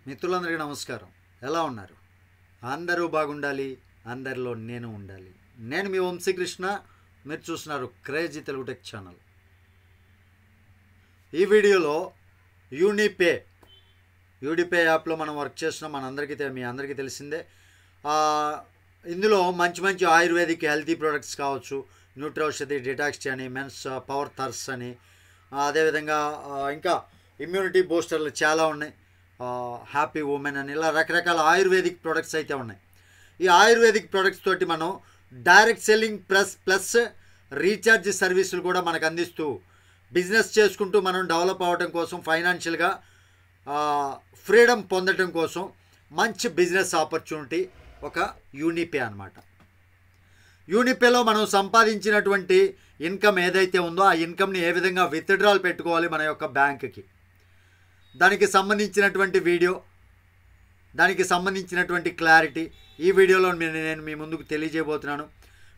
మిత్రులందరికీ నమస్కారం. ఎలా ఉన్నారు? అందరూ బాగుండాలి, అందరిలో నేను ఉండాలి. నేను మీ వంశీకృష్ణ. మీరు చూస్తున్నారు క్రేజీ తెలుగు టెక్ ఛానల్. ఈ వీడియోలో యూనిపే యాప్లో మనం వర్క్ చేస్తున్నాం. మీ అందరికీ తెలిసిందే. ఇందులో మంచి మంచి ఆయుర్వేదిక్ హెల్తీ ప్రోడక్ట్స్ కావచ్చు, న్యూట్రౌషధి, డిటాక్స్ అని, మెన్స్ పవర్ థర్స్ అని, అదేవిధంగా ఇంకా ఇమ్యూనిటీ బూస్టర్లు చాలా ఉన్నాయి. హ్యాపీ ఉమెన్ అని, ఇలా రకరకాల ఆయుర్వేదిక్ ప్రోడక్ట్స్ అయితే ఉన్నాయి. ఈ ఆయుర్వేదిక్ ప్రోడక్ట్స్ తోటి మనం డైరెక్ట్ సెల్లింగ్ ప్లస్ రీఛార్జ్ సర్వీసులు కూడా మనకు అందిస్తూ బిజినెస్ చేసుకుంటూ మనం డెవలప్ అవ్వడం కోసం, ఫైనాన్షియల్గా ఫ్రీడమ్ పొందడం కోసం మంచి బిజినెస్ ఆపర్చునిటీ ఒక యూనిపే అన్నమాట. యూనిపేలో మనం సంపాదించినటువంటి ఇన్కమ్ ఏదైతే ఉందో ఆ ఇన్కమ్ని ఏ విధంగా విత్డ్రాల్ పెట్టుకోవాలి మన యొక్క బ్యాంకుకి, దానికి సంబంధించినటువంటి వీడియో, దానికి సంబంధించినటువంటి క్లారిటీ ఈ వీడియోలో నేను మీ ముందుకు తెలియజేయబోతున్నాను.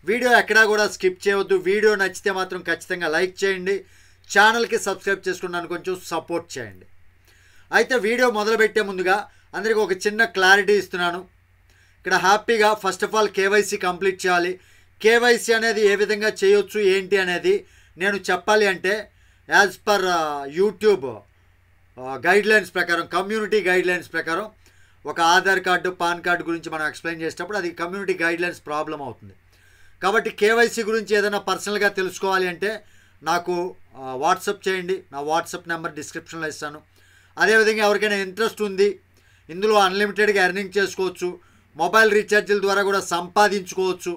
వీడియో ఎక్కడా కూడా స్కిప్ చేయవద్దు. వీడియో నచ్చితే మాత్రం ఖచ్చితంగా లైక్ చేయండి. ఛానల్కి సబ్స్క్రైబ్ చేసుకున్నాను, కొంచెం సపోర్ట్ చేయండి. అయితే వీడియో మొదలుపెట్టే ముందుగా అందరికీ ఒక చిన్న క్లారిటీ ఇస్తున్నాను. ఇక్కడ హ్యాపీగా first of all KYC complete చేయాలి. కేవైసీ అనేది ఏ విధంగా చేయొచ్చు ఏంటి అనేది నేను చెప్పాలి అంటే యాజ్ పర్ యూట్యూబ్ గైడ్లైన్స్ ప్రకారం, కమ్యూనిటీ గైడ్లైన్స్ ప్రకారం ఒక ఆధార్ కార్డు, పాన్ కార్డు గురించి మనం ఎక్స్ప్లెయిన్ చేసేటప్పుడు అది కమ్యూనిటీ గైడ్లైన్స్ ప్రాబ్లం అవుతుంది. కాబట్టి కేవైసీ గురించి ఏదైనా పర్సనల్గా తెలుసుకోవాలి అంటే నాకు వాట్సాప్ చేయండి. నా వాట్సాప్ నెంబర్ డిస్క్రిప్షన్లో ఇస్తాను. అదేవిధంగా ఎవరికైనా ఇంట్రెస్ట్ ఉంది, ఇందులో అన్లిమిటెడ్గా ఎర్నింగ్ చేసుకోవచ్చు, మొబైల్ రీఛార్జీల ద్వారా కూడా సంపాదించుకోవచ్చు.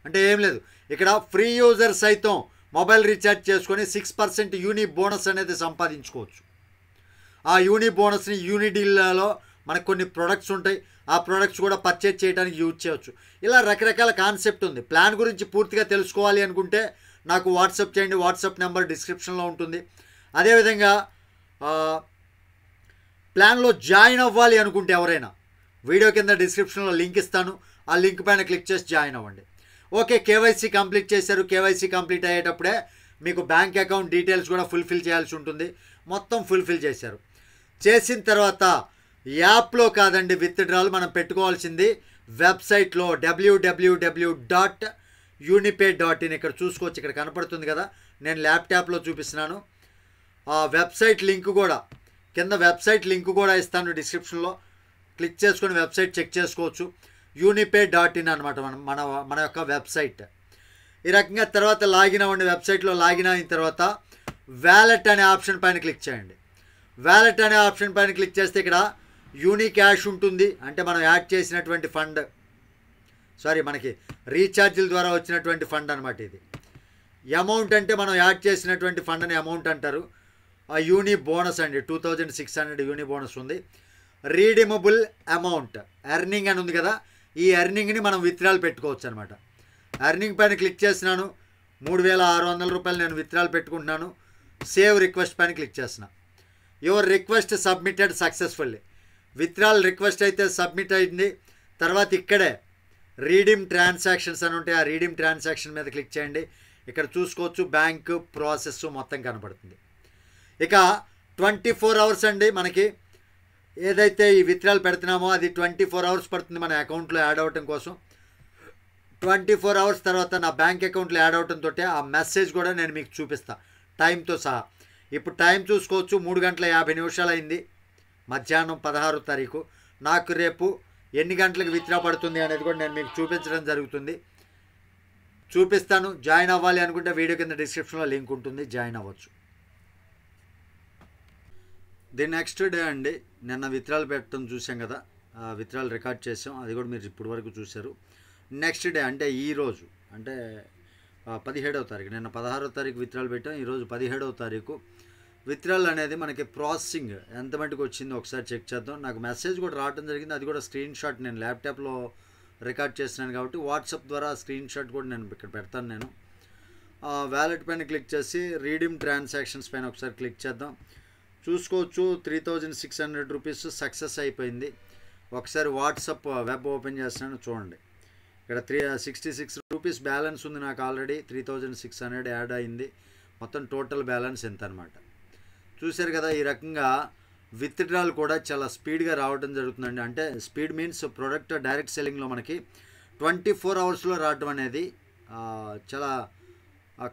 అంటే ఏం లేదు, ఇక్కడ ఫ్రీ యూజర్ సైతం మొబైల్ రీఛార్జ్ చేసుకొని 6% యూని బోనస్ అనేది సంపాదించుకోవచ్చు. ఆ యూని బోనస్ని యూనిడీల్లో మనకు కొన్ని ప్రొడక్ట్స్ ఉంటాయి, ఆ ప్రొడక్ట్స్ కూడా పర్చేజ్ చేయడానికి యూజ్ చేయవచ్చు. ఇలా రకరకాల కాన్సెప్ట్ ఉంది. ప్లాన్ గురించి పూర్తిగా తెలుసుకోవాలి అనుకుంటే నాకు వాట్సాప్ చేయండి. వాట్సాప్ నెంబర్ డిస్క్రిప్షన్లో ఉంటుంది. అదేవిధంగా ప్లాన్లో జాయిన్ అవ్వాలి అనుకుంటే ఎవరైనా వీడియో కింద డిస్క్రిప్షన్లో లింక్ ఇస్తాను. ఆ లింక్ పైన క్లిక్ చేసి జాయిన్ అవ్వండి. ఓకే, కేవైసీ కంప్లీట్ చేశారు. కేవైసీ కంప్లీట్ అయ్యేటప్పుడే మీకు బ్యాంక్ అకౌంట్ డీటెయిల్స్ కూడా ఫుల్ఫిల్ చేయాల్సి ఉంటుంది. మొత్తం ఫుల్ఫిల్ చేశారు. చేసిన తర్వాత యాప్లో కాదండి విత్డ్రాల్ మనం పెట్టుకోవాల్సింది వెబ్సైట్లో www.unipe.in. ఇక్కడ చూసుకోవచ్చు, ఇక్కడ కనపడుతుంది కదా, నేను ల్యాప్టాప్లో చూపిస్తున్నాను. ఆ వెబ్సైట్ లింక్ కూడా కింద వెబ్సైట్ లింక్ కూడా ఇస్తాను డిస్క్రిప్షన్లో. క్లిక్ చేసుకొని వెబ్సైట్ చెక్ చేసుకోవచ్చు. unipe.in అనమాట మన యొక్క వెబ్సైట్. ఈ రకంగా తర్వాత లాగిన్ అవ్వండి. వెబ్సైట్లో లాగిన్ అయిన తర్వాత వ్యాలెట్ అనే ఆప్షన్ పైన క్లిక్ చేయండి. వ్యాలెట్ అనే ఆప్షన్ పైన క్లిక్ చేస్తే ఇక్కడ యూని క్యాష్ ఉంటుంది. అంటే మనం యాడ్ చేసినటువంటి ఫండ్, మనకి రీఛార్జీల ద్వారా వచ్చినటువంటి ఫండ్ అనమాట ఇది. అమౌంట్ అంటే మనం యాడ్ చేసినటువంటి ఫండ్ అని అమౌంట్ అంటారు. ఆ యూని బోనస్ అండి 2600 యూని బోనస్ ఉంది. రీడీమబుల్ అమౌంట్ ఎర్నింగ్ అని ఉంది కదా, ఈ ఎర్నింగ్ని మనం విత్డ్రాల్ పెట్టుకోవచ్చు అనమాట. ఎర్నింగ్ పైన క్లిక్ చేస్తున్నాను. 3600 రూపాయలు నేను విత్డ్రాల్ పెట్టుకుంటున్నాను. సేవ్ రిక్వెస్ట్ పైన క్లిక్ చేస్తున్నా. Your request submitted successfully. Withdrawal request అయితే సబ్మిట్ అయింది. తర్వాత ఇక్కడే రీడీమ్ ట్రాన్సాక్షన్స్ అని ఉంటాయి. ఆ రీడీమ్ ట్రాన్సాక్షన్ మీద క్లిక్ చేయండి. ఇక్కడ చూసుకోవచ్చు బ్యాంకు ప్రాసెస్ మొత్తం కనపడుతుంది. ఇక 24 అవర్స్ అండి మనకి ఏదైతే ఈ విత్డ్రాల్ పెడుతున్నామో అది 24 అవర్స్ పడుతుంది మన అకౌంట్లో యాడ్ అవ్వటం కోసం. 24 అవర్స్ తర్వాత నా బ్యాంక్ అకౌంట్లో యాడ్ అవడంతో ఆ మెసేజ్ కూడా నేను మీకు చూపిస్తాను టైంతో సహా. ఇప్పుడు టైం చూసుకోవచ్చు, 3:50 అయింది, మధ్యాహ్నం 16వ తారీఖు. నాకు రేపు ఎన్ని గంటలకు విత్డ్రా పడుతుంది అనేది కూడా నేను మీకు చూపించడం జరుగుతుంది. చూపిస్తాను. జాయిన్ అవ్వాలి అనుకుంటే వీడియో కింద డిస్క్రిప్షన్లో లింక్ ఉంటుంది, జాయిన్ అవ్వచ్చు. ది నెక్స్ట్ డే అండి, నిన్న విత్డ్రాల్ పెట్టడం చూసాం కదా, విత్డ్రాల్ రికార్డ్ చేసాం, అది కూడా మీరు ఇప్పటి వరకు చూశారు. నెక్స్ట్ డే అంటే ఈరోజు, అంటే 17వ తారీఖు, నిన్న 16వ తారీఖు విత్డ్రాల్ పెట్టాం, ఈరోజు 17వ తారీఖు. విత్డ్రాల్ అనేది మనకి ప్రాసెసింగ్ ఎంత మటుకు వచ్చిందో ఒకసారి చెక్ చేద్దాం. నాకు మెసేజ్ కూడా రావడం జరిగింది, అది కూడా స్క్రీన్ షాట్ నేను ల్యాప్టాప్లో రికార్డ్ చేస్తున్నాను కాబట్టి వాట్సాప్ ద్వారా స్క్రీన్ షాట్ కూడా నేను ఇక్కడ పెడతాను. నేను వ్యాలెట్ పైన క్లిక్ చేసి రీడీమ్ ట్రాన్సాక్షన్స్ పైన ఒకసారి క్లిక్ చేద్దాం. చూసుకోవచ్చు 3600 రూపీస్ సక్సెస్ అయిపోయింది. ఒకసారి వాట్సాప్ వెబ్ ఓపెన్ చేస్తున్నాను, చూడండి. ఇక్కడ 366 రూపీస్ బ్యాలెన్స్ ఉంది నాకు ఆల్రెడీ. 3600 యాడ్ అయింది. మొత్తం టోటల్ బ్యాలెన్స్ ఎంత అనమాట. చూశారు కదా, ఈ రకంగా విత్డ్రాల్ కూడా చాలా స్పీడ్గా రావడం జరుగుతుందండి. అంటే స్పీడ్ మీన్స్ ప్రొడక్ట్ డైరెక్ట్ సెల్లింగ్లో మనకి 24 అవర్స్లో రావడం అనేది చాలా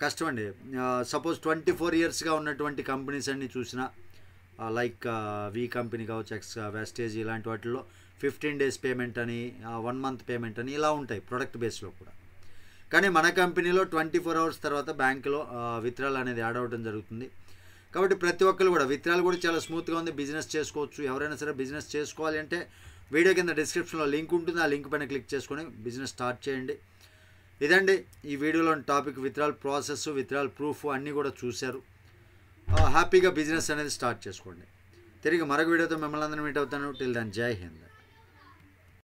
కష్టం అండి. సపోజ్ 24 ఇయర్స్గా ఉన్నటువంటి కంపెనీస్ అన్ని చూసినా లైక్ వి కంపెనీ కావచ్చు, ఎక్స్ వెస్టేజ్, ఇలాంటి వాటిల్లో 15 డేస్ పేమెంట్ అని, 1 మంత్ పేమెంట్ అని ఇలా ఉంటాయి ప్రొడక్ట్ బేస్లో కూడా. కానీ మన కంపెనీలో 24 అవర్స్ తర్వాత బ్యాంకులో విత్డ్రాల్ అనేది యాడ్ అవ్వడం జరుగుతుంది. కాబట్టి ప్రతి ఒక్కరు కూడా విత్డ్రాల్ కూడా చాలా స్మూత్గా ఉంది, బిజినెస్ చేసుకోవచ్చు. ఎవరైనా సరే బిజినెస్ చేసుకోవాలి అంటే వీడియో కింద డిస్క్రిప్షన్లో లింక్ ఉంటుంది, ఆ లింక్ పైన క్లిక్ చేసుకొని బిజినెస్ స్టార్ట్ చేయండి. ఇదండి ఈ వీడియోలోని topic. Withdrawal process, withdrawal proof అన్నీ కూడా చూశారు. హ్యాపీగా బిజినెస్ అనేది స్టార్ట్ చేసుకోండి. తిరిగి మరొక వీడియోతో మిమ్మల్ని అందరినీ మీట్ అవుతాను. టిల్ దెన్ జై హింద్.